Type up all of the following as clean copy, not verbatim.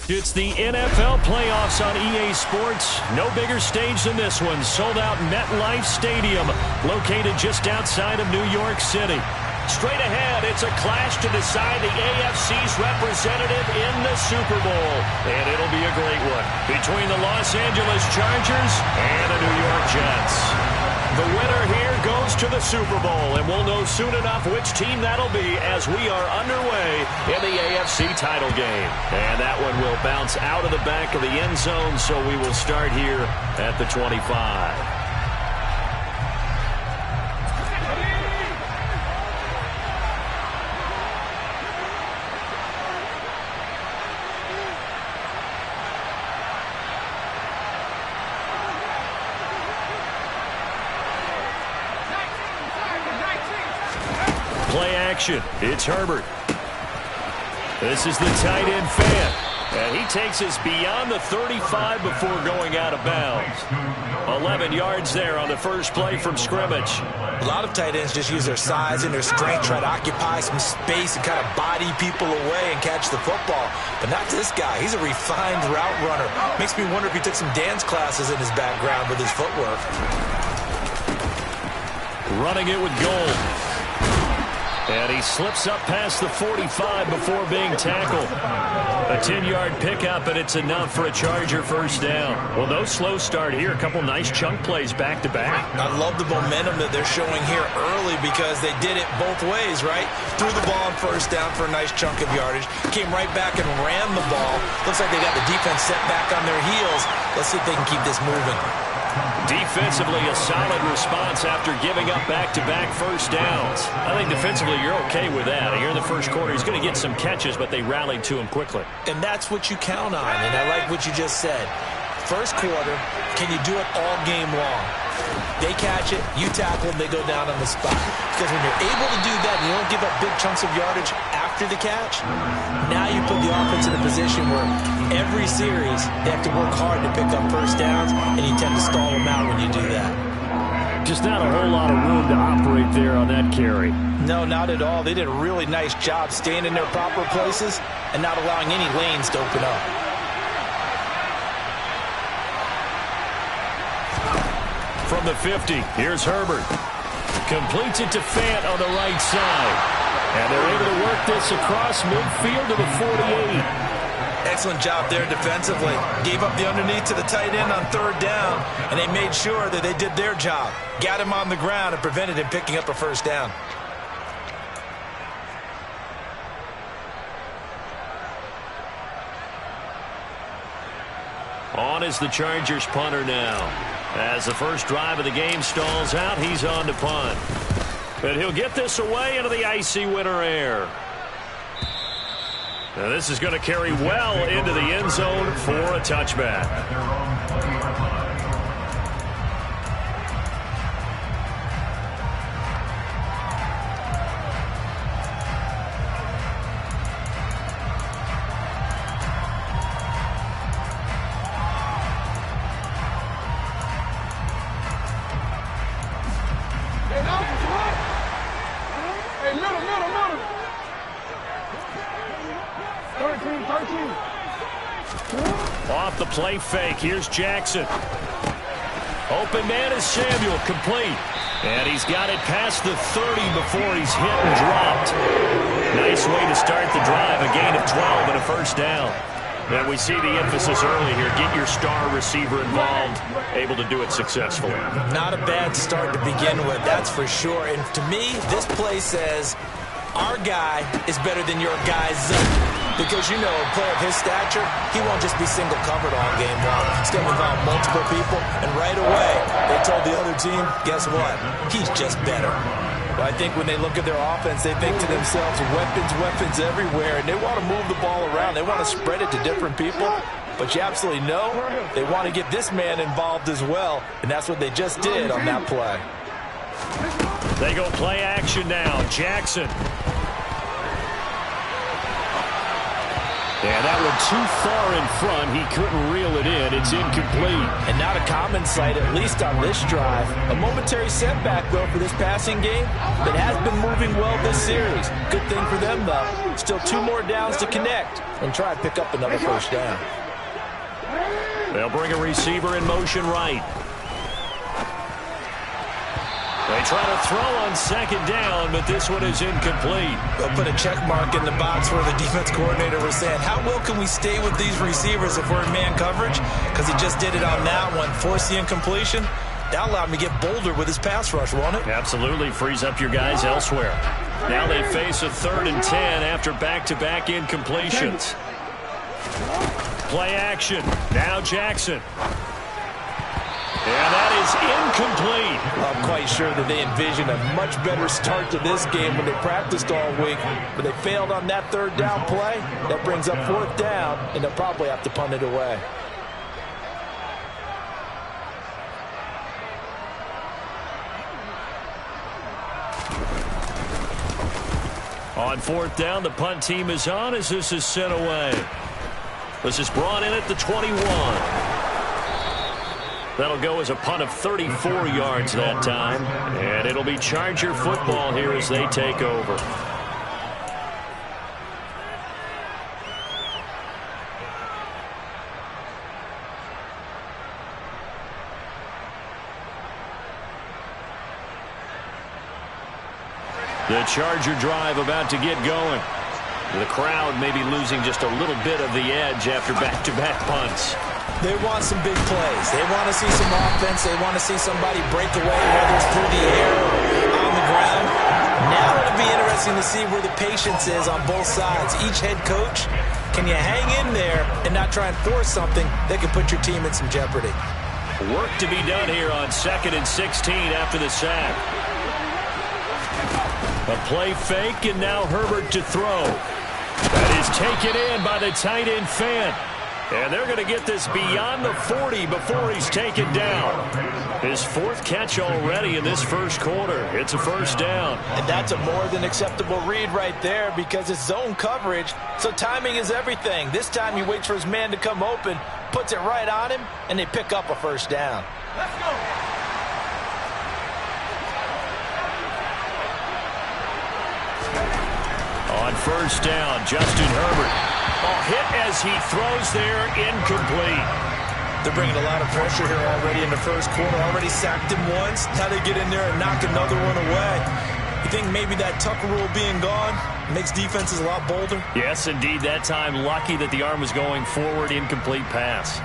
It's the NFL playoffs on EA Sports. No bigger stage than this one. Sold out MetLife Stadium, located just outside of New York City. Straight ahead, it's a clash to decide the AFC's representative in the Super Bowl. And it'll be a great one between the Los Angeles Chargers and the New York Jets. The winner here goes to the Super Bowl, and we'll know soon enough which team that'll be as we are underway in the AFC title game. And that one will bounce out of the back of the end zone, so we will start here at the 25. Play action. It's Herbert. This is the tight end fan. And he takes us beyond the 35 before going out of bounds. 11 yards there on the first play from scrimmage. A lot of tight ends just use their size and their strength, try to occupy some space and kind of body people away and catch the football. But not this guy. He's a refined route runner. Makes me wonder if he took some dance classes in his background with his footwork. Running it with Gold. And he slips up past the 45 before being tackled. A 10-yard pickup, and it's enough for a Charger first down. Well, no slow start here. A couple nice chunk plays back-to-back. I love the momentum that they're showing here early because they did it both ways, right? Threw the ball on first down for a nice chunk of yardage. Came right back and ran the ball. Looks like they got the defense set back on their heels. Let's see if they can keep this moving. Defensively, a solid response after giving up back-to-back first downs. I think defensively you're okay with that. Here in the first quarter, he's going to get some catches, but they rallied to him quickly. And that's what you count on, and I like what you just said. First quarter, can you do it all game long? They catch it, you tackle them, they go down on the spot. Because when you're able to do that and you don't give up big chunks of yardage after the catch, now you put the offense in a position where every series they have to work hard to pick up first downs, and you tend to stall them out when you do that. Just not a whole lot of room to operate there on that carry. No, not at all. They did a really nice job staying in their proper places and not allowing any lanes to open up. From the 50, here's Herbert. Completes it to Fant on the right side. And they're able to work this across midfield to the 48. Excellent job there defensively. Gave up the underneath to the tight end on third down, and they made sure that they did their job. Got him on the ground and prevented him picking up a first down. On is the Chargers punter now. As the first drive of the game stalls out, he's on to punt. But he'll get this away into the icy winter air. Now this is going to carry well into the end zone for a touchback. Off the play fake, here's Jackson. Open man is Samuel, complete. And he's got it past the 30 before he's hit and dropped. Nice way to start the drive, a gain of 12 and a first down. And we see the emphasis early here, get your star receiver involved, able to do it successfully. Not a bad start to begin with, that's for sure. And to me, this play says, our guy is better than your guy's. Because, you know, a player of his stature, he won't just be single covered all game long. He's going to involve multiple people, and right away, they told the other team, guess what? He's just better. Well, I think when they look at their offense, they think to themselves, weapons everywhere, and they want to move the ball around. They want to spread it to different people. But you absolutely know they want to get this man involved as well, and that's what they just did on that play. They go play action now. Jackson. And that one too far in front. He couldn't reel it in. It's incomplete. And not a common sight, at least on this drive. A momentary setback, though, for this passing game that has been moving well this series. Good thing for them, though. Still 2 more downs to connect and try and pick up another first down. They'll bring a receiver in motion right. They try to throw on second down, but this one is incomplete. They'll put a check mark in the box where the defense coordinator was saying, how well can we stay with these receivers if we're in man coverage? Because he just did it on that one, force the incompletion. That allowed him to get bolder with his pass rush, won't it? Absolutely, frees up your guys elsewhere. Now they face a 3rd and 10 after back-to-back incompletions. Play action. Now Jackson. And that is incomplete. I'm quite sure that they envisioned a much better start to this game when they practiced all week, but they failed on that 3rd down play. That brings up 4th down, and they'll probably have to punt it away. On 4th down, the punt team is on as this is sent away. This is brought in at the 21. That'll go as a punt of 34 yards that time. And it'll be Charger football here as they take over. The Charger drive about to get going. The crowd may be losing just a little bit of the edge after back-to-back punts. They want some big plays. They want to see some offense. They want to see somebody break away, whether it's through the air or on the ground. Now it'll be interesting to see where the patience is on both sides. Each head coach, can you hang in there and not try and force something that can put your team in some jeopardy? Work to be done here on 2nd and 16 after the sack. A play fake, and now Herbert to throw. That is taken in by the tight end Fant. And they're going to get this beyond the 40 before he's taken down. His 4th catch already in this first quarter. It's a first down. And that's a more than acceptable read right there because it's zone coverage, so timing is everything. This time he waits for his man to come open, puts it right on him, and they pick up a first down. Let's go. On first down, Justin Herbert. Hit as he throws there, incomplete. They're bringing a lot of pressure here already in the first quarter. Already sacked him once. Now they get in there and knock another one away. You think maybe that Tucker rule being gone makes defenses a lot bolder? Yes, indeed. That time, lucky that the arm was going forward, incomplete pass.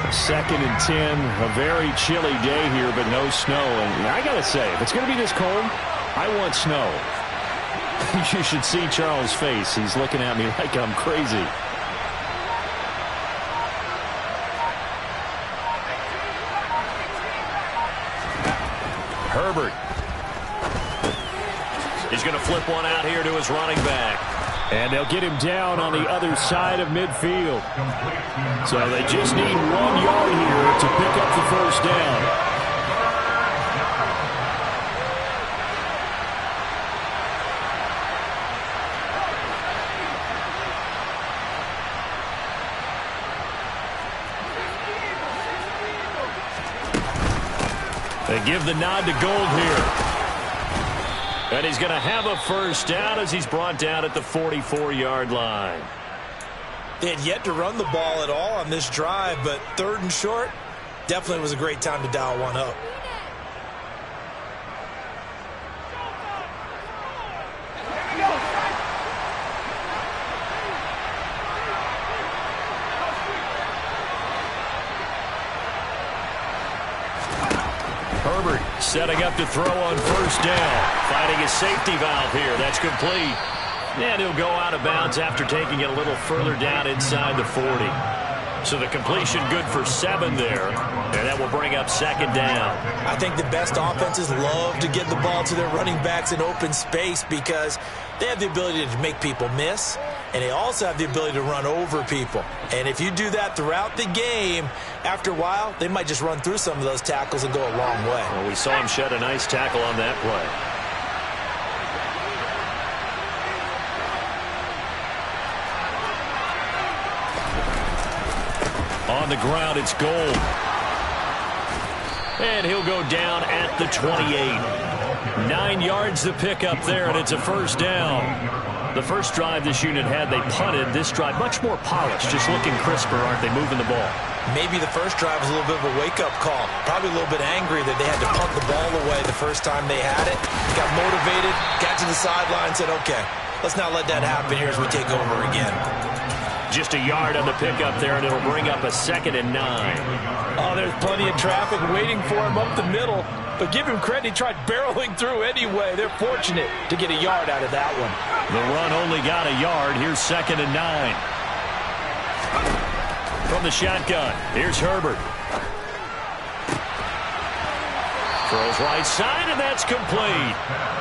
2nd and 10, a very chilly day here, but no snow. And I got to say, if it's going to be this cold, I want snow. You should see Charles' face. He's looking at me like I'm crazy. Herbert. He's going to flip one out here to his running back. And they'll get him down on the other side of midfield. So they just need 1 yard here to pick up the first down. They give the nod to Gold here. And he's going to have a first down as he's brought down at the 44-yard line. They had yet to run the ball at all on this drive, but 3rd and short definitely was a great time to dial one up. Herbert setting up to throw on first down. Finding his safety valve here. That's complete. And he'll go out of bounds after taking it a little further down inside the 40. So the completion good for 7 there. And that will bring up 2nd down. I think the best offenses love to get the ball to their running backs in open space because they have the ability to make people miss, and they also have the ability to run over people. And if you do that throughout the game, after a while, they might just run through some of those tackles and go a long way. Well, we saw him shed a nice tackle on that play. On the ground, it's Gold. And he'll go down at the 28. 9 yards to pick up there, and it's a first down. The first drive this unit had, they punted. This drive, much more polished, just looking crisper, aren't they, moving the ball? Maybe the first drive was a little bit of a wake-up call. Probably a little bit angry that they had to punt the ball away the first time they had it. Got motivated, got to the sideline, said, okay, let's not let that happen here as we take over again. Just a yard on the pickup there, and it'll bring up a 2nd and 9. Oh, there's plenty of traffic waiting for him up the middle. But give him credit, he tried barreling through anyway. They're fortunate to get a yard out of that one. The run only got a yard. Here's 2nd and 9. From the shotgun, here's Herbert. Throws right side, and that's complete.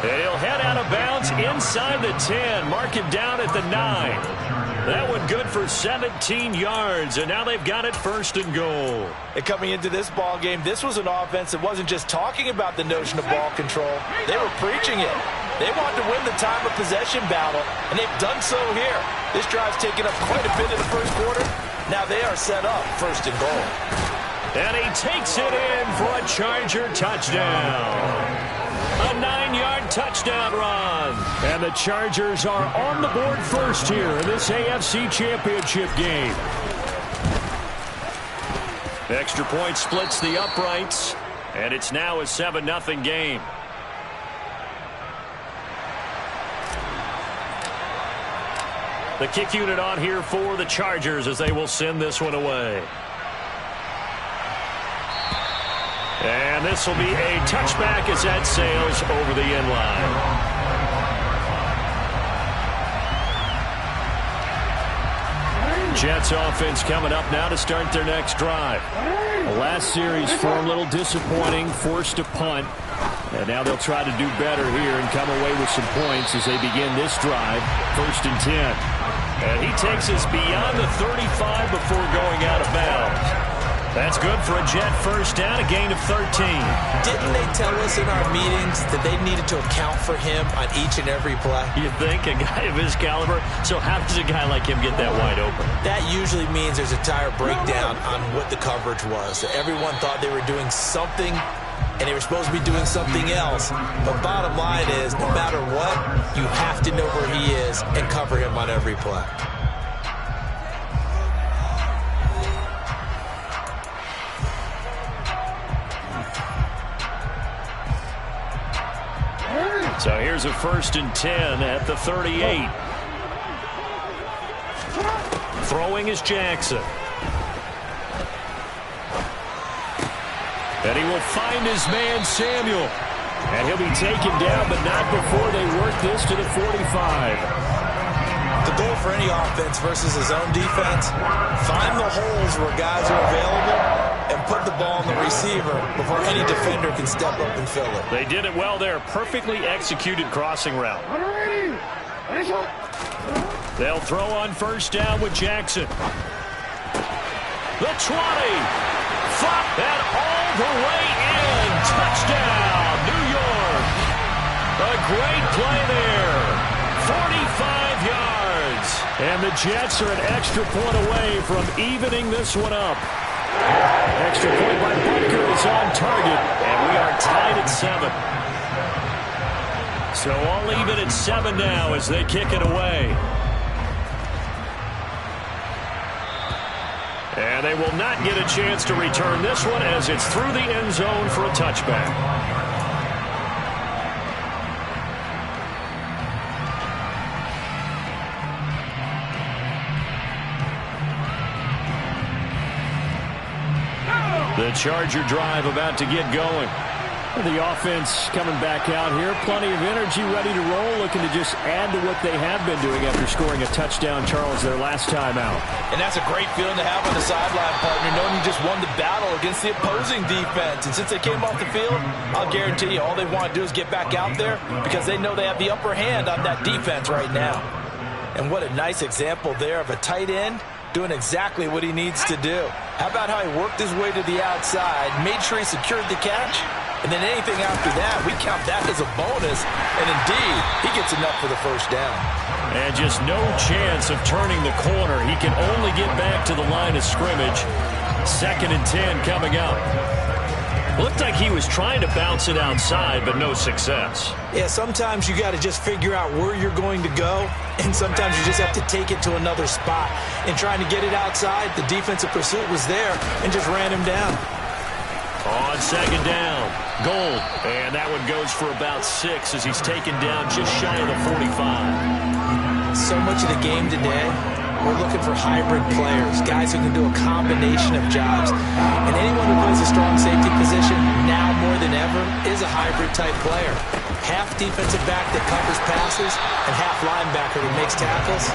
And he'll head out of bounds inside the 10. Mark him down at the 9. That one good for 17 yards, and now they've got it 1st and goal. And coming into this ball game, this was an offense that wasn't just talking about the notion of ball control. They were preaching it. They wanted to win the time of possession battle, and they've done so here. This drive's taken up quite a bit in the first quarter. Now they are set up 1st and goal. And he takes it in for a Charger touchdown. A 9-yard touchdown run. And the Chargers are on the board first here in this AFC Championship game. Extra point splits the uprights, and it's now a 7-0 game. The kick unit on here for the Chargers as they will send this one away. And this will be a touchback as that sails over the end line. Jets offense coming up now to start their next drive. The last series for a little disappointing, forced a punt. And now they'll try to do better here and come away with some points as they begin this drive, 1st and 10. And he takes us beyond the 35 before going out of bounds. That's good for a Jet first down, a gain of 13. Didn't they tell us in our meetings that they needed to account for him on each and every play? You think? A guy of his caliber? So how does a guy like him get that wide open? That usually means there's a tire breakdown on what the coverage was. Everyone thought they were doing something, and they were supposed to be doing something else. But bottom line is, no matter what, you have to know where he is and cover him on every play. So here's a 1st and 10 at the 38. Throwing is Jackson. And he will find his man, Samuel. And he'll be taken down, but not before they work this to the 45. The goal for any offense versus his own defense, find the holes where guys are available and put the ball on the receiver before any defender can step up and fill it. They did it well there. Perfectly executed crossing route. They'll throw on 1st down with Jackson. The 20. Flop that all the way in. Touchdown, New York. A great play there. 45 yards. And the Jets are an extra point away from evening this one up. Extra point by Butker is on target, and we are tied at 7. So all even at 7 now as they kick it away. And they will not get a chance to return this one as it's through the end zone for a touchback. The Charger drive about to get going. The offense coming back out here. Plenty of energy, ready to roll, looking to just add to what they have been doing after scoring a touchdown, Charles, their last time out. And that's a great feeling to have on the sideline, partner, knowing you just won the battle against the opposing defense. And since they came off the field, I'll guarantee you all they want to do is get back out there because they know they have the upper hand on that defense right now. And what a nice example there of a tight end doing exactly what he needs to do. How about how he worked his way to the outside, made sure he secured the catch, and then anything after that, we count that as a bonus. And indeed, he gets enough for the 1st down. And just no chance of turning the corner. He can only get back back to the line of scrimmage. 2nd and 10 coming up. Looked like he was trying to bounce it outside, but no success. Yeah, sometimes you got to just figure out where you're going to go, and sometimes you just have to take it to another spot. And trying to get it outside, the defensive pursuit was there and just ran him down. On 2nd down, Gold. And that one goes for about 6 as he's taken down just shy of the 45. So much of the game today, we're looking for hybrid players, guys who can do a combination of jobs. And anyone who plays a strong safety position, now more than ever, is a hybrid-type player. Half defensive back that covers passes and half linebacker that makes tackles.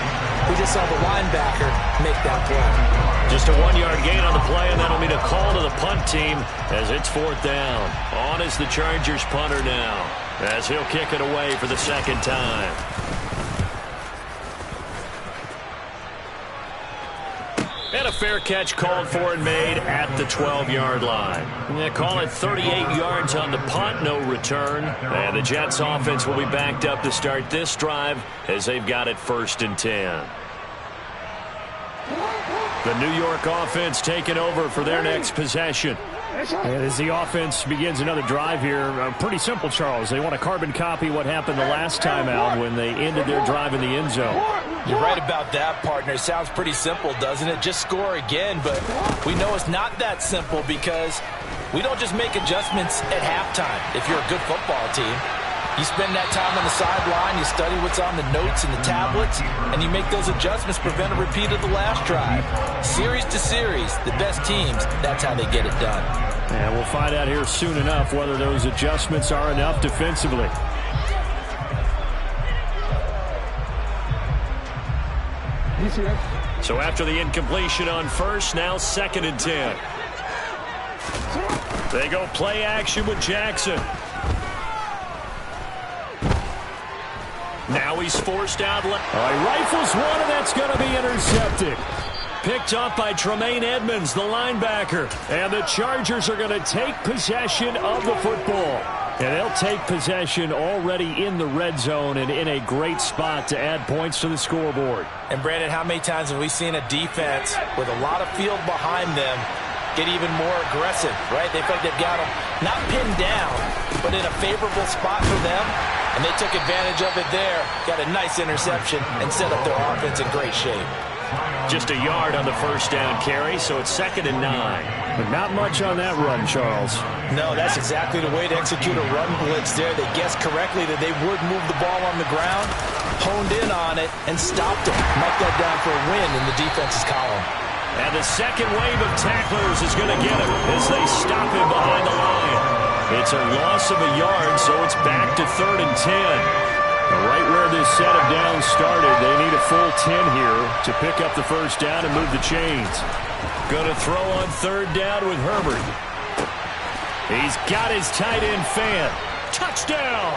We just saw the linebacker make that play. Just a 1-yard gain on the play, and that'll mean a call to the punt team as it's 4th down. On is the Chargers punter now, as he'll kick it away for the 2nd time. And a fair catch called for and made at the 12-yard line. They call it 38 yards on the punt, no return. And the Jets offense will be backed up to start this drive as they've got it 1st and 10. The New York offense taking over for their next possession. And as the offense begins another drive here, pretty simple, Charles. They want to carbon copy what happened the last time out when they ended their drive in the end zone. You're right about that, partner. It sounds pretty simple, doesn't it? Just score again, but we know it's not that simple because we don't just make adjustments at halftime if you're a good football team. You spend that time on the sideline, you study what's on the notes and the tablets, and you make those adjustments, prevent a repeat of the last drive. Series to series, the best teams, that's how they get it done. And we'll find out here soon enough whether those adjustments are enough defensively. So after the incompletion on 1st, now 2nd and 10. They go play action with Jackson. Now he's forced out. He rifles one, and that's going to be intercepted. Picked up by Tremaine Edmonds, the linebacker. And the Chargers are going to take possession of the football. And they'll take possession already in the red zone and in a great spot to add points to the scoreboard. And, Brandon, how many times have we seen a defense with a lot of field behind them get even more aggressive, right? They feel like they've got them not pinned down, but in a favorable spot for them. And they took advantage of it there, got a nice interception, and set up their offense in great shape. Just a yard on the 1st down carry, so it's 2nd and 9. But not much on that run, Charles. No, that's exactly the way to execute a run blitz there. They guessed correctly that they would move the ball on the ground, honed in on it, and stopped them. Marked that down for a win in the defense's column. And the second wave of tacklers is going to get him as they stop him behind the line. It's a loss of a yard, so it's back to 3rd and 10. Right where this set of downs started, they need a full 10 here to pick up the 1st down and move the chains. Going to throw on 3rd down with Herbert. He's got his tight end Fan. Touchdown!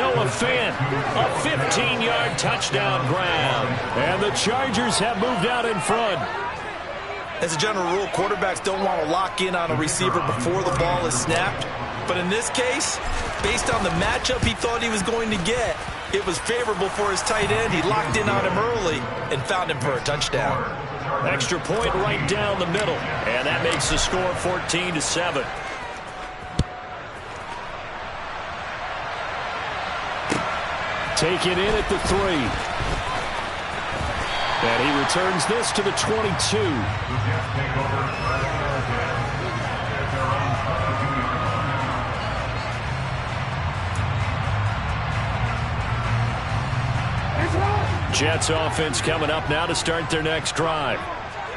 Noah Fan, a 15-yard touchdown grab. And the Chargers have moved out in front. As a general rule, quarterbacks don't want to lock in on a receiver before the ball is snapped. But in this case, based on the matchup he thought he was going to get, it was favorable for his tight end. He locked in on him early and found him for a touchdown. Extra point right down the middle. And that makes the score 14-7. Taken in at the 3. And he returns this to the 22. Jets offense coming up now to start their next drive.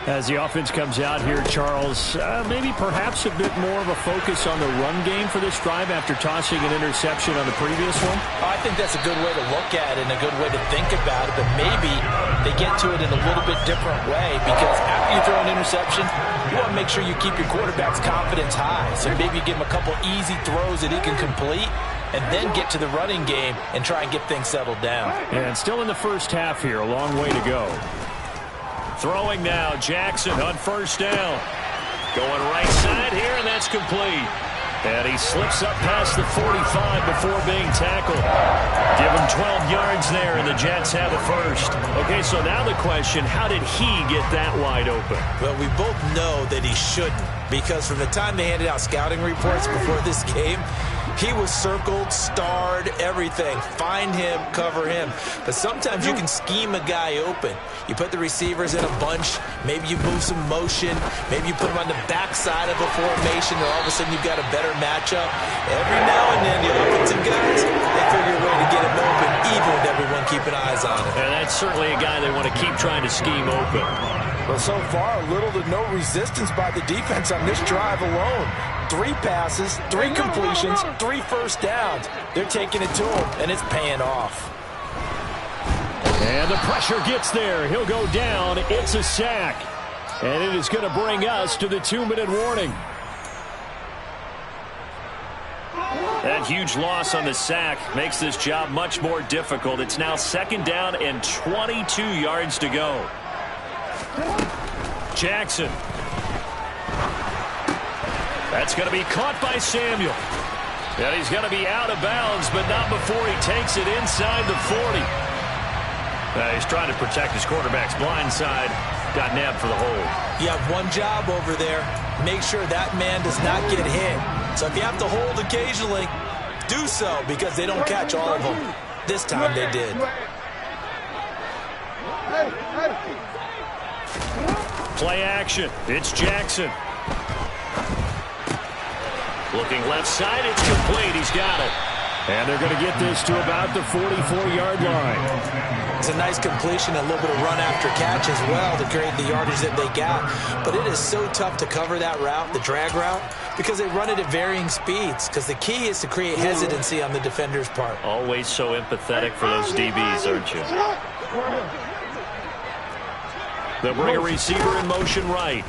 As the offense comes out here, Charles, maybe perhaps a bit more of a focus on the run game for this drive after tossing an interception on the previous one? I think that's a good way to look at it and a good way to think about it, but maybe they get to it in a little bit different way because after you throw an interception, you want to make sure you keep your quarterback's confidence high. So maybe you give him a couple easy throws that he can complete and then get to the running game and try and get things settled down. And still in the first half here, a long way to go. Throwing now, Jackson on 1st down. Going right side here, and that's complete. And he slips up past the 45 before being tackled. Give him 12 yards there, and the Jets have a first. Okay, so now the question, how did he get that wide open? Well, we both know that he shouldn't, because from the time they handed out scouting reports before this game, he was circled, starred, everything. Find him, cover him. But sometimes you can scheme a guy open. You put the receivers in a bunch. Maybe you move some motion. Maybe you put them on the backside of a formation, and all of a sudden you've got a better matchup. Every now and then, the offensive guys, they figure a way to get him open, even with everyone keeping eyes on him. And that's certainly a guy they want to keep trying to scheme open. Well, so far, little to no resistance by the defense on this drive alone. 3 passes, 3 completions, 3 first downs. They're taking it to him, and it's paying off. And the pressure gets there. He'll go down. It's a sack. And it is going to bring us to the 2-minute warning. That huge loss on the sack makes this job much more difficult. It's now 2nd down and 22 yards to go. Jackson. That's going to be caught by Samuel. And he's going to be out of bounds, but not before he takes it inside the 40. He's trying to protect his quarterback's blind side. Got nabbed for the hold. You have one job over there. Make sure that man does not get hit. So if you have to hold occasionally, do so, because they don't catch all of them. This time they did. Play action. It's Jackson. Looking left side. It's complete. He's got it. And they're going to get this to about the 44-yard line. It's a nice completion, a little bit of run after catch as well to create the yardage that they got. But it is so tough to cover that route, the drag route, because they run it at varying speeds. Because the key is to create hesitancy on the defender's part. Always so empathetic for those DBs, aren't you? They'll bring a receiver in motion right.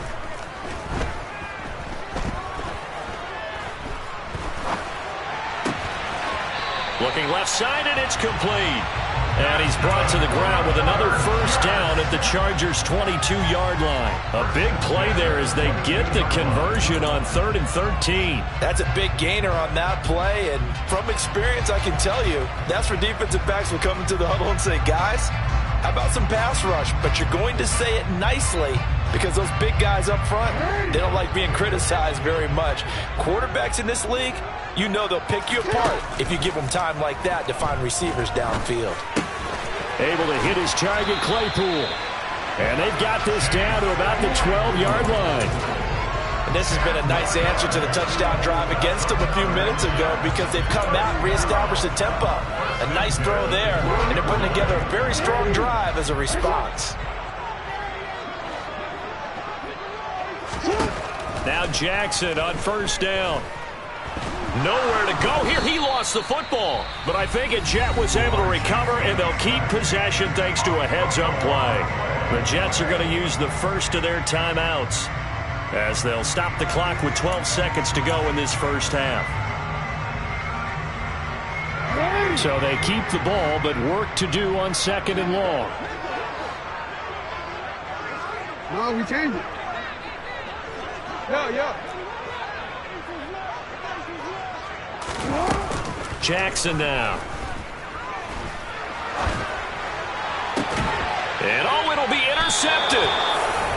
Looking left side, and it's complete. And he's brought to the ground with another first down at the Chargers' 22-yard line. A big play there as they get the conversion on 3rd and 13. That's a big gainer on that play, and from experience, I can tell you, that's where defensive backs will come into the huddle and say, guys, how about some pass rush? But you're going to say it nicely, because those big guys up front, they don't like being criticized very much. Quarterbacks in this league, you know they'll pick you apart if you give them time like that to find receivers downfield. Able to hit his target, Claypool. And they've got this down to about the 12-yard line. And this has been a nice answer to the touchdown drive against them a few minutes ago, because they've come out and reestablished the tempo. A nice throw there, and they're putting together a very strong drive as a response. Now Jackson on first down. Nowhere to go here. He lost the football. But I think a Jet was able to recover, and they'll keep possession thanks to a heads-up play. The Jets are going to use the first of their timeouts as they'll stop the clock with 12 seconds to go in this first half. So they keep the ball, but work to do on 2nd and long. No, we changed it. Yeah. Jackson now. And it'll be intercepted.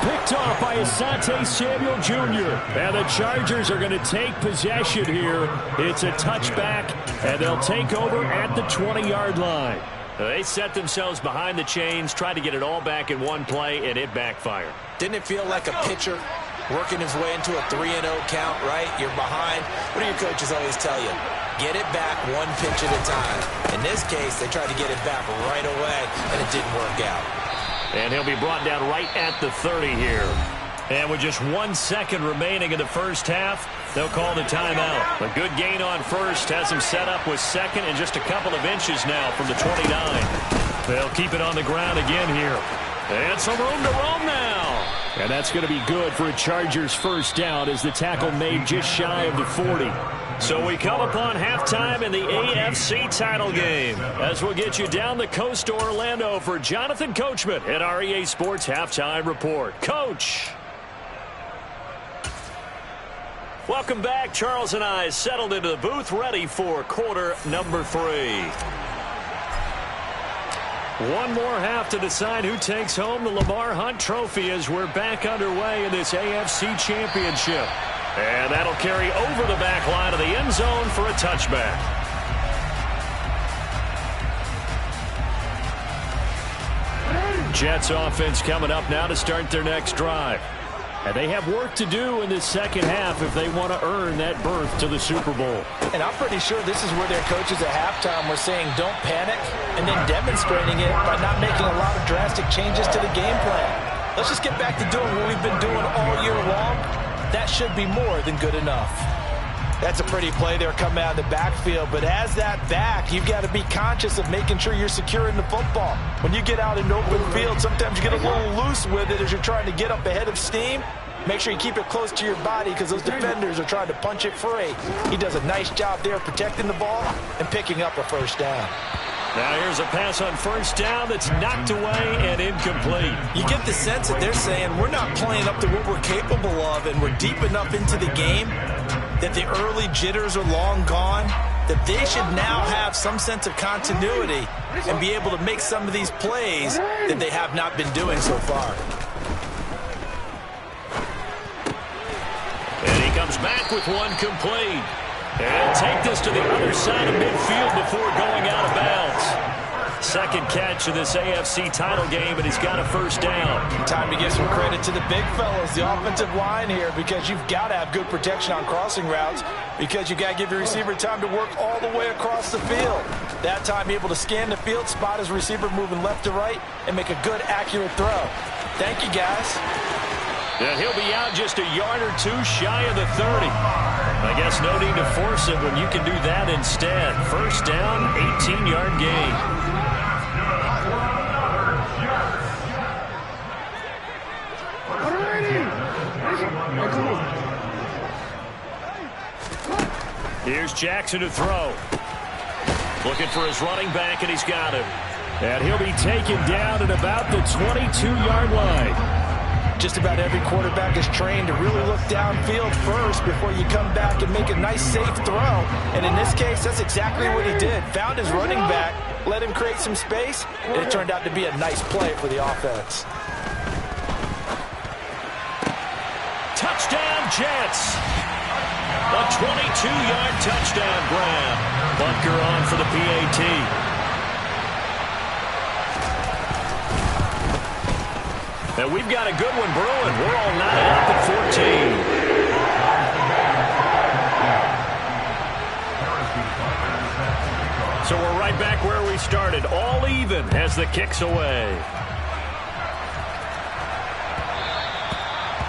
Picked off by Asante Samuel Jr. And the Chargers are going to take possession here. It's a touchback, and they'll take over at the 20-yard line. They set themselves behind the chains, tried to get it all back in one play, and it backfired. Didn't it feel like a pitcher working his way into a 3-0 count, right? You're behind. What do your coaches always tell you? Get it back one pitch at a time. In this case, they tried to get it back right away, and it didn't work out. And he'll be brought down right at the 30 here. And with just 1 second remaining in the first half, they'll call the timeout. A good gain on first has him set up with 2nd and just a couple of inches now from the 29. They'll keep it on the ground again here. And some room to roam now. And that's going to be good for a Chargers first down as the tackle made just shy of the 40. So we come upon halftime in the AFC title game as we'll get you down the coast to Orlando for Jonathan Coachman at our EA Sports Halftime Report. Coach. Welcome back. Charles and I settled into the booth, ready for quarter number 3. One more half to decide who takes home the Lamar Hunt Trophy as we're back underway in this AFC Championship. And that'll carry over the back line of the end zone for a touchback. Jets offense coming up now to start their next drive. And they have work to do in this second half if they want to earn that berth to the Super Bowl. And I'm pretty sure this is where their coaches at halftime were saying don't panic, and then demonstrating it by not making a lot of drastic changes to the game plan. Let's just get back to doing what we've been doing all year long. That should be more than good enough. That's a pretty play there coming out of the backfield, but as that back, you've got to be conscious of making sure you're securing the football. When you get out in open field, sometimes you get a little loose with it as you're trying to get up ahead of steam. Make sure you keep it close to your body because those defenders are trying to punch it free. He does a nice job there protecting the ball and picking up a first down. Now here's a pass on first down that's knocked away and incomplete. You get the sense that they're saying we're not playing up to what we're capable of, and we're deep enough into the game that the early jitters are long gone, that they should now have some sense of continuity and be able to make some of these plays that they have not been doing so far. And he comes back with one complete. And he'll take this to the other side of midfield before going out of bounds. Second catch of this AFC title game, and he's got a first down. Time to give some credit to the big fellas, the offensive line here, because you've got to have good protection on crossing routes, because you've got to give your receiver time to work all the way across the field. That time, able to scan the field, spot his receiver moving left to right, and make a good, accurate throw. Thank you, guys. And he'll be out just a yard or two shy of the 30. I guess no need to force it when you can do that instead. First down, 18-yard gain. Here's Jackson to throw. Looking for his running back, and he's got him. And he'll be taken down at about the 22-yard line. Just about every quarterback is trained to really look downfield first before you come back and make a nice, safe throw. And in this case, that's exactly what he did. Found his running back, let him create some space, and it turned out to be a nice play for the offense. Touchdown, Jets! A 22-yard touchdown grab. Bunker on for the PAT. And we've got a good one brewing. We're all knotted up at 14. So we're right back where we started. All even as the kick's away.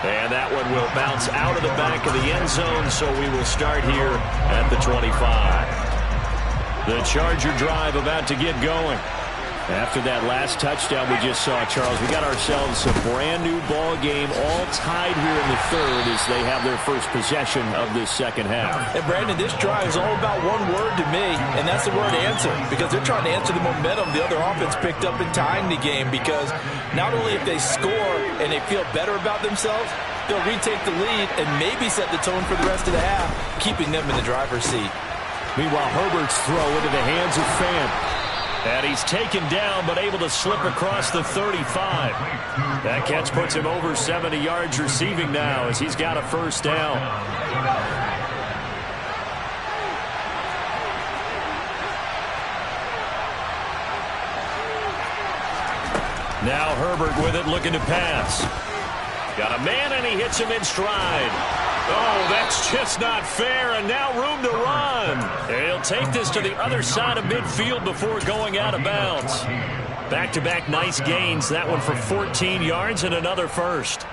And that one will bounce out of the back of the end zone, so we will start here at the 25. The Charger drive about to get going. After that last touchdown we just saw, Charles, we got ourselves a brand-new ball game, all tied here in the third as they have their first possession of this second half. And, Brandon, this drive is all about one word to me, and that's the word answer, because they're trying to answer the momentum the other offense picked up in tying the game, because not only if they score and they feel better about themselves, they'll retake the lead and maybe set the tone for the rest of the half, keeping them in the driver's seat. Meanwhile, Herbert's throw into the hands of Fant. And he's taken down, but able to slip across the 35. That catch puts him over 70 yards receiving now as he's got a first down. Now Herbert with it, looking to pass. Got a man, and he hits him in stride. Oh, that's just not fair, and now room to run. And he'll take this to the other side of midfield before going out of bounds. Back-to-back nice gains, that one for 14 yards and another first.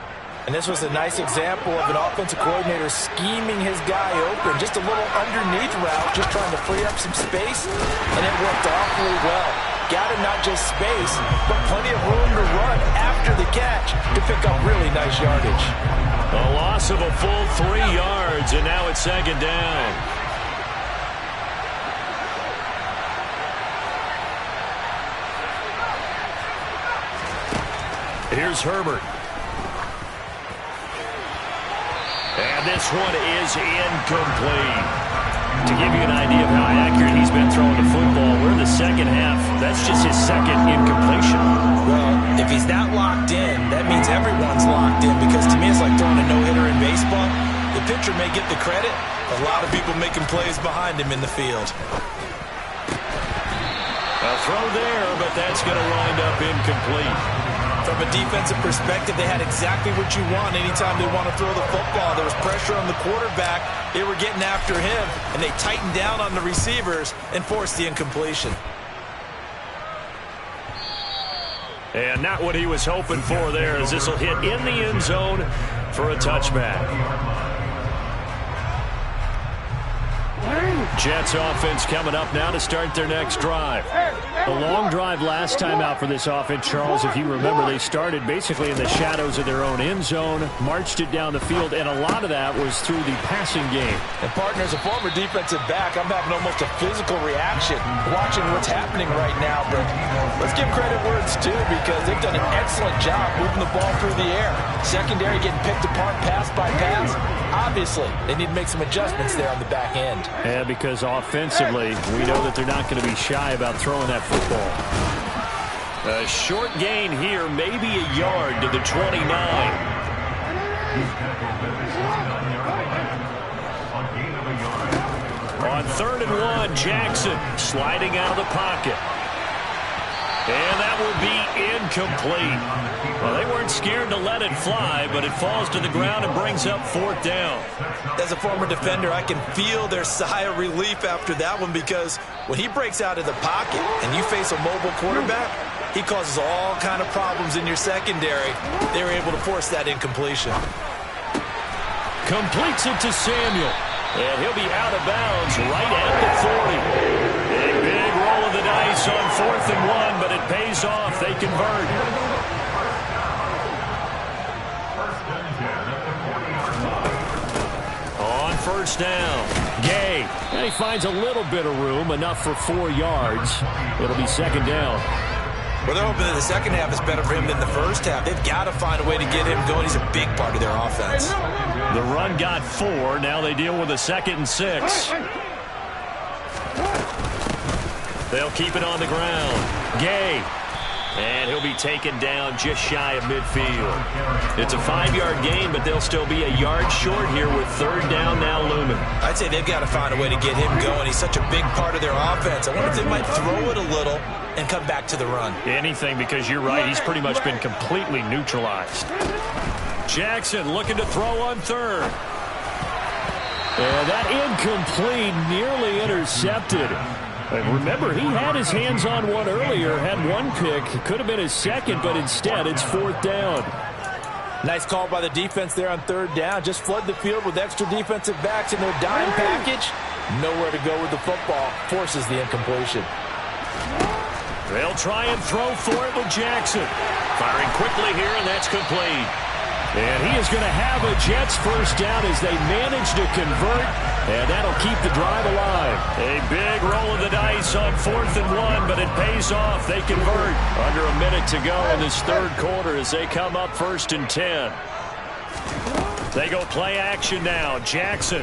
And this was a nice example of an offensive coordinator scheming his guy open. Just a little underneath route, just trying to free up some space, and it worked awfully well. Got him not just space, but plenty of room to run after the catch to pick up really nice yardage. A loss of a full 3 yards, and now it's second down. Here's Herbert. And this one is incomplete. To give you an idea of how accurate he's been throwing the football, we're in the second half. That's just his second incompletion. Well, if he's not locked in, that means everyone's locked in, because to me it's like throwing a no-hitter in baseball. The pitcher may get the credit. A lot of people making plays behind him in the field. A throw there, but that's going to wind up incomplete. From a defensive perspective, they had exactly what you want anytime they want to throw the football. There was pressure on the quarterback. They were getting after him, and they tightened down on the receivers and forced the incompletion. And not what he was hoping for there, as this will hit in the end zone for a touchback. Jets offense coming up now to start their next drive. A long drive last time out for this offense, Charles. If you remember, they started basically in the shadows of their own end zone, marched it down the field, and a lot of that was through the passing game. And, partner, as a former defensive back, I'm having almost a physical reaction watching what's happening right now. But let's give credit where it's due, because they've done an excellent job moving the ball through the air. Secondary getting picked apart pass by pass. Obviously, they need to make some adjustments there on the back end. Yeah, because offensively, we know that they're not going to be shy about throwing that football. A short gain here, maybe a yard to the 29. On 3rd and 1, Jackson sliding out of the pocket. And that will be incomplete. Well, they weren't scared to let it fly, but it falls to the ground and brings up 4th down. As a former defender, I can feel their sigh of relief after that one, because when he breaks out of the pocket and you face a mobile quarterback, he causes all kind of problems in your secondary. They were able to force that incompletion. Completes it to Samuel. And he'll be out of bounds right at the 40. A big roll of the dice on 4th and 1, but it pays off. They convert. On 1st down, Gay. And he finds a little bit of room, enough for 4 yards. It'll be 2nd down. Well, they're hoping that the second half is better for him than the first half. They've got to find a way to get him going. He's a big part of their offense. The run got 4. Now they deal with a 2nd and 6. They'll keep it on the ground. Gay. And he'll be taken down just shy of midfield. It's a 5-yard gain, but they'll still be a yard short here with 3rd down now looming. I'd say they've got to find a way to get him going. He's such a big part of their offense. I wonder if they might throw it a little and come back to the run. Anything, because you're right. He's pretty much been completely neutralized. Jackson looking to throw on 3rd. And that incomplete, nearly intercepted. Remember, he had his hands on one earlier, had one pick. It could have been his second, but instead it's 4th down. Nice call by the defense there on 3rd down. Just flood the field with extra defensive backs in their dime package. Nowhere to go with the football. Forces the incompletion. They'll try and throw for it with Jackson. Firing quickly here, and that's complete. And he is going to have a Jets 1st down as they manage to convert, and that'll keep the drive alive. A big roll of the dice on 4th and 1, but it pays off. They convert. Under a minute to go in this 3rd quarter as they come up 1st and 10. They go play action now. Jackson.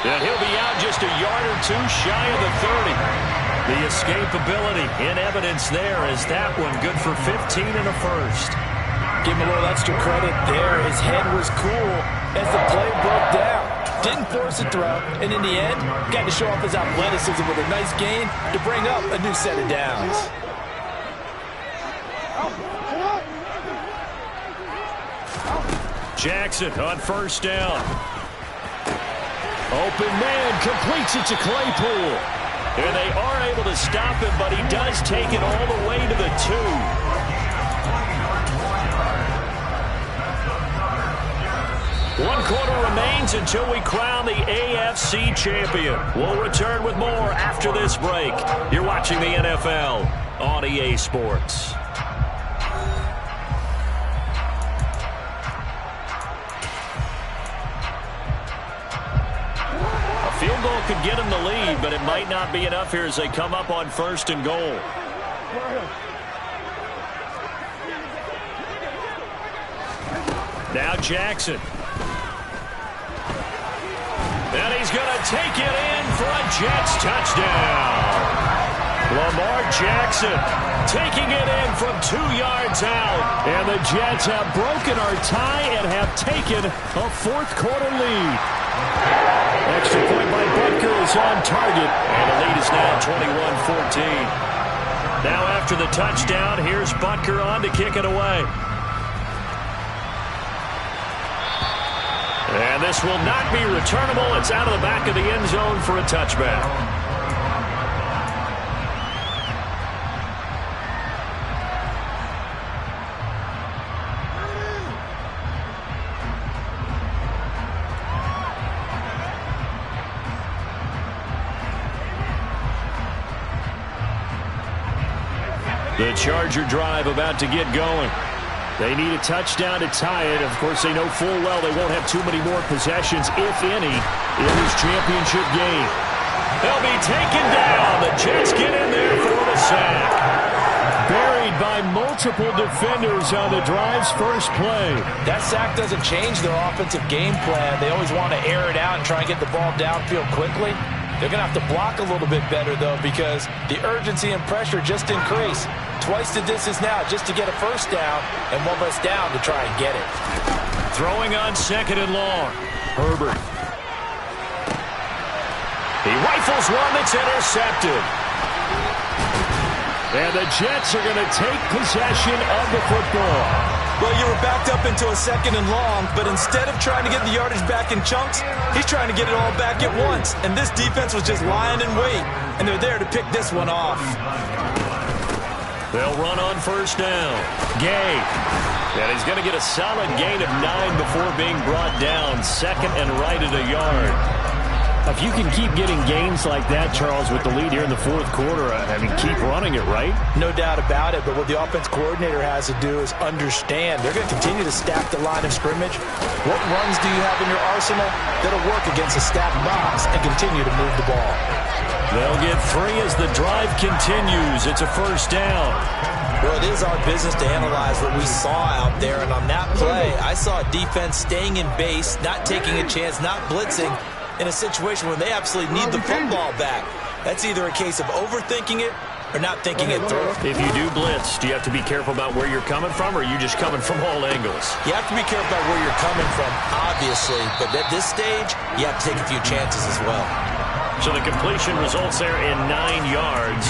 And he'll be out just a yard or 2 shy of the 30. The escapability in evidence there, as that one good for 15 and a 1st. Give him a little extra credit there. His head was cool as the play broke down. Didn't force a throw, and in the end, got to show off his athleticism with a nice gain to bring up a new set of downs. Jackson on 1st down. Open man completes it to Claypool. And they are able to stop him, but he does take it all the way to the 2. One quarter remains until we crown the AFC champion. We'll return with more after this break. You're watching the NFL on EA Sports. Field goal could get them the lead, but it might not be enough here as they come up on 1st and goal. Now Jackson. And he's going to take it in for a Jets touchdown. Lamar Jackson taking it in from 2 yards out. And the Jets have broken our tie and have taken a fourth-quarter lead. Extra point by Butker is on target. And the lead is now 21-14. Now after the touchdown, here's Butker on to kick it away. And this will not be returnable. It's out of the back of the end zone for a touchback. The Charger drive about to get going. They need a touchdown to tie it. Of course, they know full well they won't have too many more possessions, if any, in this championship game. They'll be taken down. The Jets get in there for the sack. Buried by multiple defenders on the drive's first play. That sack doesn't change their offensive game plan. They always want to air it out and try and get the ball downfield quickly. They're going to have to block a little bit better, though, because the urgency and pressure just increase. Twice the distance now just to get a first down, and one less down to try and get it. Throwing on second and long. Herbert. He rifles one that's intercepted. And the Jets are going to take possession of the football. Well, you were backed up into a second and long, but instead of trying to get the yardage back in chunks, he's trying to get it all back at once. And this defense was just lying in wait, and they're there to pick this one off. They'll run on first down. Gay. And he's going to get a solid gain of 9 before being brought down. Second and right at a yard. If you can keep getting gains like that, Charles, with the lead here in the fourth quarter, I mean, keep running it, right? No doubt about it, but what the offense coordinator has to do is understand. They're going to continue to stack the line of scrimmage. What runs do you have in your arsenal that'll work against a stacked box and continue to move the ball? They'll get 3 as the drive continues. It's a first down. Well, it is our business to analyze what we saw out there, and on that play, I saw a defense staying in base, not taking a chance, not blitzing, in a situation where they absolutely need the football back. That's either a case of overthinking it or not thinking it through. If you do blitz, do you have to be careful about where you're coming from, or are you just coming from all angles? You have to be careful about where you're coming from, obviously, but at this stage, you have to take a few chances as well. So the completion results there in 9 yards.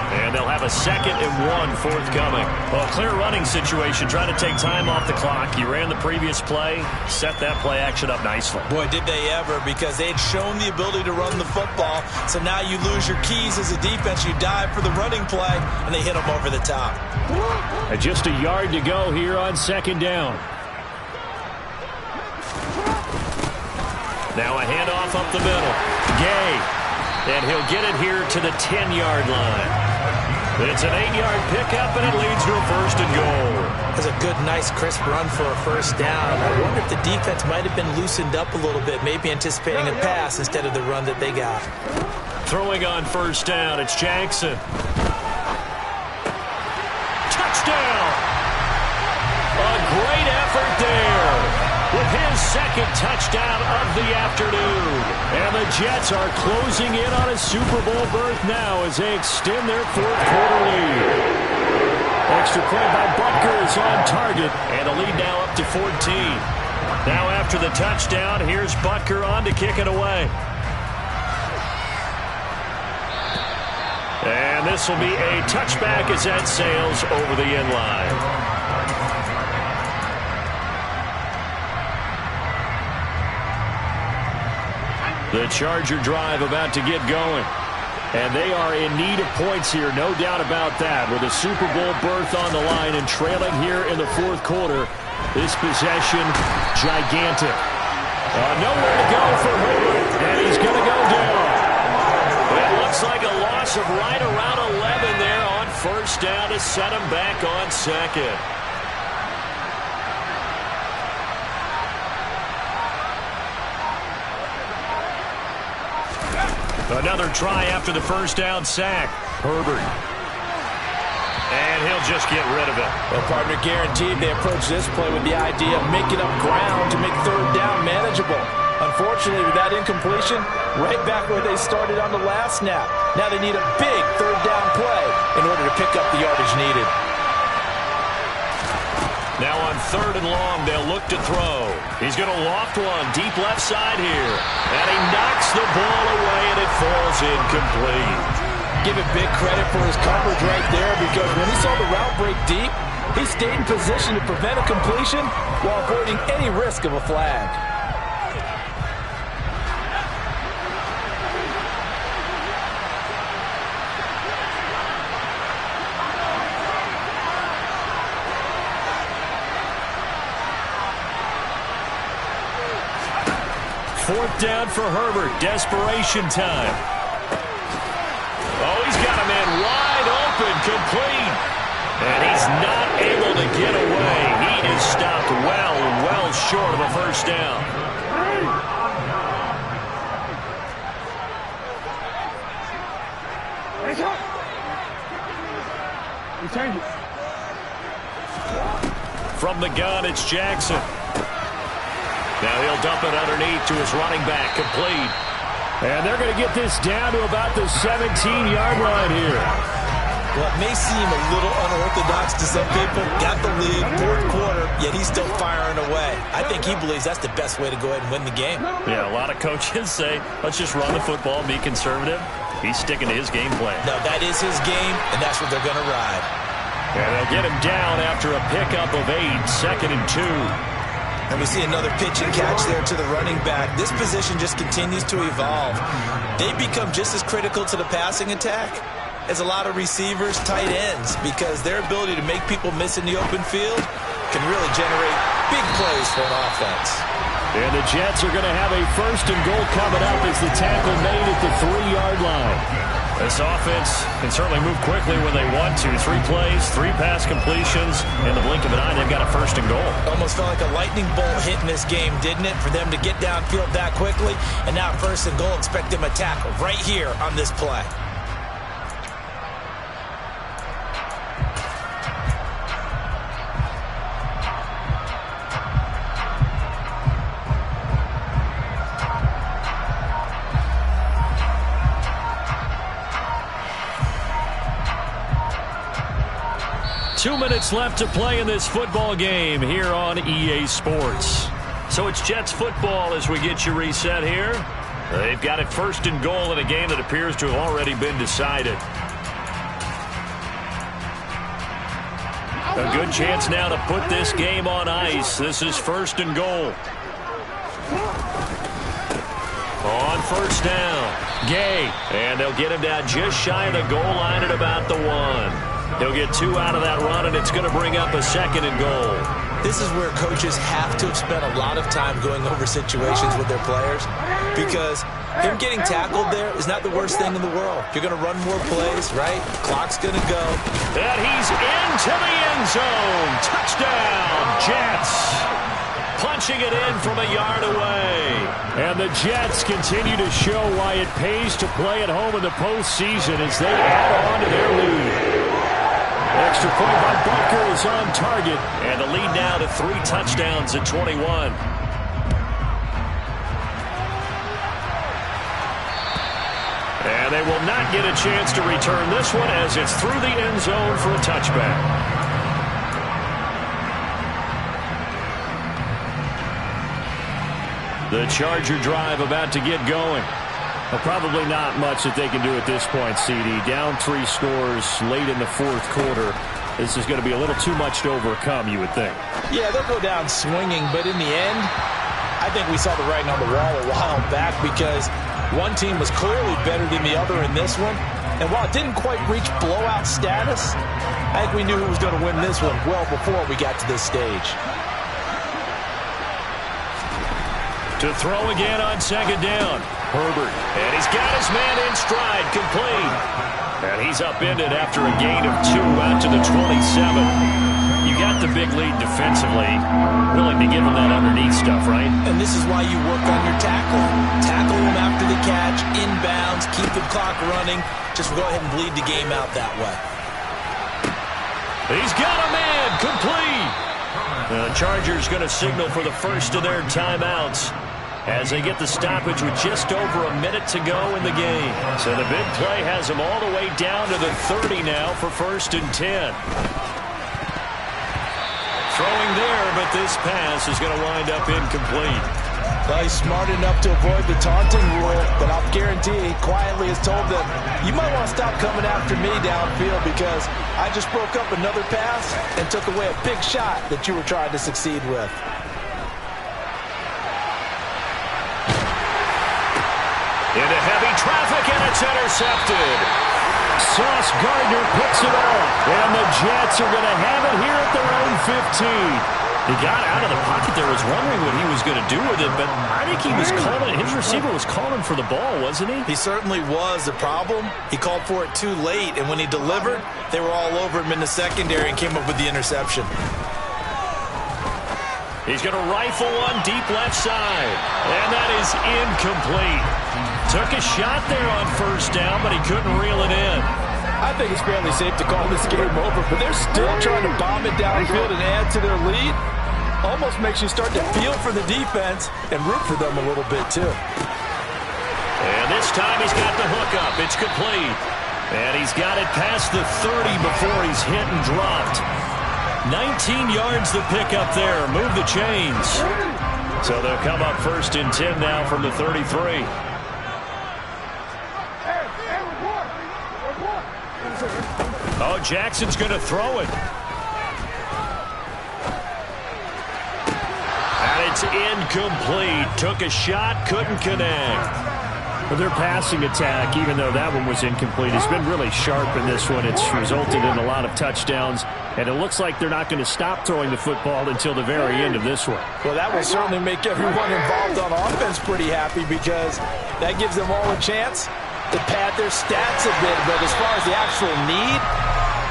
And they'll have a 2nd and 1 forthcoming. Well, clear running situation, trying to take time off the clock. You ran the previous play, set that play action up nicely. Boy, did they ever, because they had shown the ability to run the football. So now you lose your keys as a defense. You dive for the running play, and they hit them over the top. And just a yard to go here on second down. Now a handoff up the middle. Gay. And he'll get it here to the 10-yard line. It's an 8-yard pickup, and it leads to a first and goal. That's a good, nice, crisp run for a first down. I wonder if the defense might have been loosened up a little bit, maybe anticipating a pass instead of the run that they got. Throwing on first down, it's Jackson. Touchdown! A great effort there with his 2nd touchdown of the afternoon. And the Jets are closing in on a Super Bowl berth now as they extend their fourth-quarter lead. Extra point by Butker is on target, and the lead now up to 14. Now after the touchdown, here's Butker on to kick it away. And this will be a touchback as that sails over the end line. The Charger drive about to get going. And they are in need of points here, no doubt about that. With a Super Bowl berth on the line and trailing here in the fourth quarter, this possession, gigantic. Nowhere to go for Herbert, and he's going to go down. It looks like a loss of right around 11 there on first down to set him back on second. Another try after the first down sack. Herbert. And he'll just get rid of it. Well, partner, guaranteed they approach this play with the idea of making up ground to make third down manageable. Unfortunately, with that incompletion, right back where they started on the last snap. Now they need a big third down play in order to pick up the yardage needed. Now on 3rd and long, they'll look to throw. He's going to loft one deep left side here. And he knocks the ball away, and it falls incomplete. Give it big credit for his coverage right there, because when he saw the route break deep, he stayed in position to prevent a completion while avoiding any risk of a flag. Fourth down for Herbert. Desperation time. Oh, he's got a man wide open, complete. And he's not able to get away. He is stopped well short of a first down. From the gun, it's Jackson. Now he'll dump it underneath to his running back, complete. And they're going to get this down to about the 17-yard line here. Well, it may seem a little unorthodox to some people. Got the lead, 4th quarter, yet he's still firing away. I think he believes that's the best way to go ahead and win the game. Yeah, a lot of coaches say, let's just run the football and be conservative. He's sticking to his game plan. No, that is his game, and that's what they're going to ride. And they'll get him down after a pickup of 8, 2nd and 2. And we see another pitch and catch there to the running back. This position just continues to evolve. They become just as critical to the passing attack as a lot of receivers, tight ends, because their ability to make people miss in the open field can really generate big plays for an offense. And the Jets are going to have a 1st and goal coming up as the tackle made at the 3-yard line. This offense can certainly move quickly when they want to. 3 plays, 3 pass completions. In the blink of an eye, they've got a 1st and goal. Almost felt like a lightning bolt hit in this game, didn't it? For them to get downfield that quickly. And now 1st and goal, expect them to tackle right here on this play. Two minutes left to play in this football game here on EA Sports. So it's Jets football as we get you reset here. They've got it 1st and goal in a game that appears to have already been decided. A good chance now to put this game on ice. This is 1st and goal. On 1st down, Gay. And they'll get him down just shy of the goal line at about the 1. He'll get 2 out of that run, and it's going to bring up a 2nd and goal. This is where coaches have to have spent a lot of time going over situations with their players, because him getting tackled there is not the worst thing in the world. You're going to run more plays, right? Clock's going to go. And he's into the end zone. Touchdown, Jets. Punching it in from a yard away. And the Jets continue to show why it pays to play at home in the postseason as they add on to their lead. Extra point by Butker is on target. And the lead now to 3 touchdowns at 21. And they will not get a chance to return this one as it's through the end zone for a touchback. The Charger drive about to get going. Well, probably not much that they can do at this point, CD. Down 3 scores late in the 4th quarter. This is going to be a little too much to overcome, you would think. Yeah, they'll go down swinging, but in the end, I think we saw the writing on the wall a while back, because one team was clearly better than the other in this one. And while it didn't quite reach blowout status, I think we knew who was going to win this one well before we got to this stage. To throw again on 2nd down. Herbert. And he's got his man in stride, complete. And he's upended after a gain of 2 out to the 27. You got the big lead defensively. Willing to give him that underneath stuff, right? And this is why you work on your tackling. Tackle him after the catch, inbounds, keep the clock running. Just go ahead and bleed the game out that way. He's got a man. Complete. The Chargers going to signal for the first of their timeouts as they get the stoppage with just over a minute to go in the game. So the big play has them all the way down to the 30 now for 1st and 10. Throwing there, but this pass is going to wind up incomplete. Well, he's smart enough to avoid the taunting rule, but I'll guarantee he quietly has told them, you might want to stop coming after me downfield because I just broke up another pass and took away a big shot that you were trying to succeed with. Into heavy traffic, and it's intercepted. Sauce Gardner picks it off, and the Jets are going to have it here at their own 15. He got out of the pocket there, was wondering what he was going to do with it, but I think he was calling, his receiver was calling for the ball, wasn't he? He certainly was. The problem, he called for it too late, and when he delivered, they were all over him in the secondary and came up with the interception. He's going to rifle one deep left side, and that is incomplete. Took a shot there on 1st down, but he couldn't reel it in. I think it's fairly safe to call this game over, but they're still trying to bomb it downfield and add to their lead. Almost makes you start to feel for the defense and root for them a little bit, too. And this time he's got the hook up. It's complete. And he's got it past the 30 before he's hit and dropped. 19 yards the pickup there. Move the chains. So they'll come up 1st and 10 now from the 33. Oh, Jackson's going to throw it. And it's incomplete. Took a shot, couldn't connect. Well, their passing attack, even though that one was incomplete, has been really sharp in this one. It's resulted in a lot of touchdowns, and it looks like they're not going to stop throwing the football until the very end of this one. Well, that will certainly make everyone involved on offense pretty happy because that gives them all a chance to pad their stats a bit. But as far as the actual need,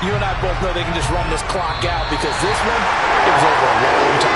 you and I both know they can just run this clock out because this one, it was over a long time